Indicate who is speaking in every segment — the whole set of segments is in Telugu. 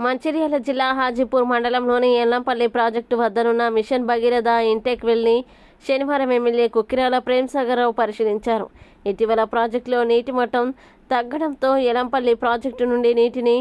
Speaker 1: మంచిర్యాల జిల్లా హాజీపూర్ మండలంలోని ఎల్లంపల్లి ప్రాజెక్టు వద్దనున్న మిషన్ భగీరథ ఇంటెక్ వెల్ని శనివారం ఎమ్మెల్యే కుక్కిరాల ప్రేమ్సాగర్రావు పరిశీలించారు. ఇటీవల ప్రాజెక్టులో నీటి మట్టం తగ్గడంతో ఎల్లంపల్లి ప్రాజెక్టు నుండి నీటిని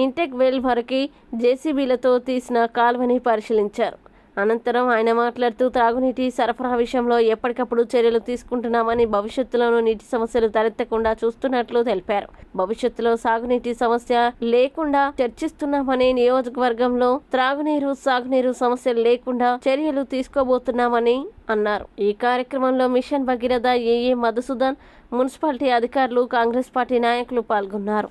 Speaker 1: ఇంటెక్ వెల్ వరకు జేసీబీలతో తీసిన కాలువని పరిశీలించారు. అనంతరం ఆయన మాట్లాడుతూ తాగునీటి సరఫరా విషయంలో ఎప్పటికప్పుడు చర్యలు తీసుకుంటున్నామని, భవిష్యత్తులోనూ నీటి సమస్యలు తలెత్తకుండా చూస్తున్నట్లు తెలిపారు. భవిష్యత్తులో సాగునీటి సమస్య లేకుండా చర్చిస్తున్నామని, నియోజకవర్గంలో త్రాగునీరు, సాగునీరు సమస్యలు లేకుండా చర్యలు తీసుకోబోతున్నామని అన్నారు. ఈ కార్యక్రమంలో మిషన్ భగీరథ ఏఏ మధుసూదన్, మున్సిపాలిటీ అధికారులు, కాంగ్రెస్ పార్టీ నాయకులు పాల్గొన్నారు.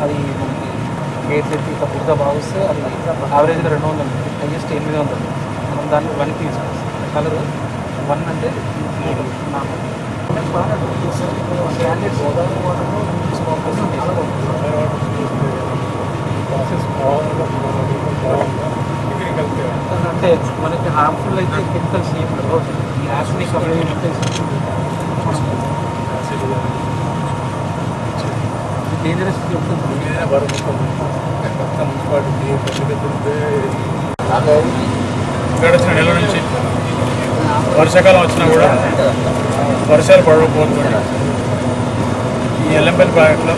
Speaker 2: అది గేట్స్ ఎత్తి ఇట్లా పూర్తిగా బాగుస్తే అది యావరేజ్గా 200, హైయెస్ట్ 800. మనం దాన్ని 1 తీసుకోవాలి. కలర్ 1 అంటే అంటే మనకి హార్మ్ఫుల్ అయితే కెమికల్స్ యాసిడిక్ డేంజరస్
Speaker 3: గడిచిన నెల నుంచి వర్షాకాలం వచ్చినా కూడా వర్షాలు పడకపోతుంది. ఈ ఎల్లంపల్లి ప్రాజెక్టులో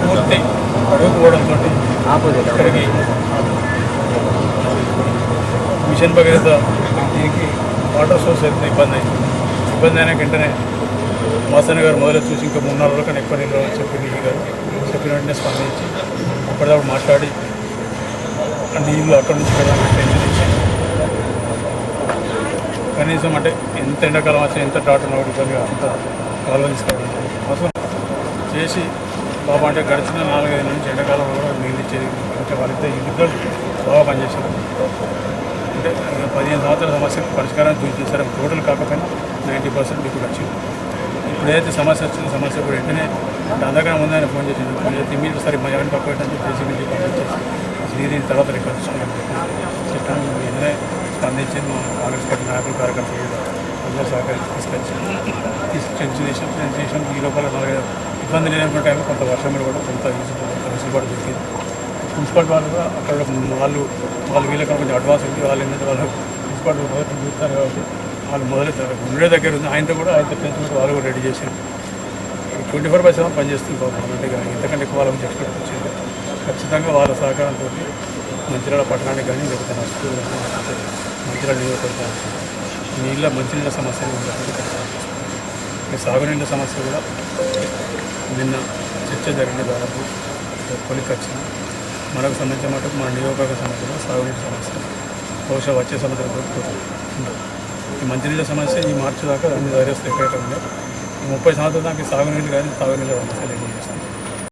Speaker 3: పూర్తి అడుగుపోవడంతో ఇక్కడికి మిషన్ భగీరథ దీనికి వాటర్ సోర్స్ అయితే ఇబ్బంది అయిన వెంటనే మాసన్న గారు మొదలు చూసి ఇంకా 3-4 రోజుల కన్నా ఎక్కువ నీళ్ళు చెప్పిన చెప్పిన వెంటనే స్పందించి అప్పటిదాకా మాట్లాడి నీళ్ళు అక్కడి నుంచి టెన్షన్ ఇచ్చి కనీసం అంటే ఎంత ఎండాకాలం వచ్చి ఎంత డాట్ ఉన్న ఇబ్బందిగా అంత కాలువ తీసుకోవడం అవసరం చేసి బాబా అంటే గడిచిన 4-5 నుంచి ఎండాకాలంలో కూడా నీళ్ళు ఇచ్చేది. ఇంకా వాళ్ళిద్దరు ఇద్దరు బాగా పనిచేశారు. అంటే 15 సంవత్సరాల సమస్యకు పరిష్కారం చూసేసారు. టోటల్ కాకపోయినా 90% ఇప్పుడు వచ్చింది. ఇప్పుడు ఏదైతే సమస్య వచ్చిందో సమస్య కూడా వెంటనే అంతకన్నా ముందు ఆయన ఫోన్ చేసింది. అయితే మీరు సరే మా ఎవరిని పక్క పెట్టండి జేసీబీ పంపించేసి దీని తర్వాత రికార్డు చెప్పాను. వెంటనే స్పందించి మా కాంగ్రెస్ పార్టీ నాయకులు, కార్యకర్తలు అందరూ సహకరించి తీసుకొచ్చి ఈ లోపల 4 ఇబ్బంది లేనటువంటి టైంలో కొంత వర్షం కూడా కొంత వెసులుబాటు దొరికింది. మున్సిపాలిటీ వాళ్ళు కూడా అక్కడ వాళ్ళు వీళ్ళకన్నా కొంచెం అడ్వాన్స్ ఉంది. వాళ్ళు ఏంటంటే వాళ్ళు మున్సిపాలిటీ మొదటి చూస్తారు కాబట్టి వాళ్ళు మొదలెత్తారు. ఉండే దగ్గర ఉంది. ఆయనతో టెన్షన్ వాళ్ళు కూడా రెడీ చేశారు. 24/7 పనిచేస్తుంది బాబు. అంటే ఇంతకంటే ఎక్కువ వాళ్ళ నుంచి ఎక్స్పెక్ట్ వచ్చింది. ఖచ్చితంగా వాళ్ళ సహకారంతో మంచిర్యాల పట్టణానికి కానీ లేకపోతే నష్టం మంచిర్యాల నియోజకవర్గానికి మంచినీళ్ళ సమస్య సాగునీళ్ళ సమస్య కూడా నిన్న చర్చ జరిగిన దాదాపు కొలికి వచ్చింది. మనకు సంబంధించిన మటుకు మన నియోజకవర్గ సమస్యలో సాగునీటి సమస్య బహుశా వచ్చే సంవత్సరం ఉండదు. ఈ మంచినీళ్ళ సమస్య ఈ మార్చి దాకా అన్ని వైరస్లు ఎక్కడెక్కడ ఉన్నాయి. 30 సంవత్సరాల దాకా సాగునీళ్ళు కానీ తాగునీళ్ళ సమస్యలు ఏం చేస్తుంది.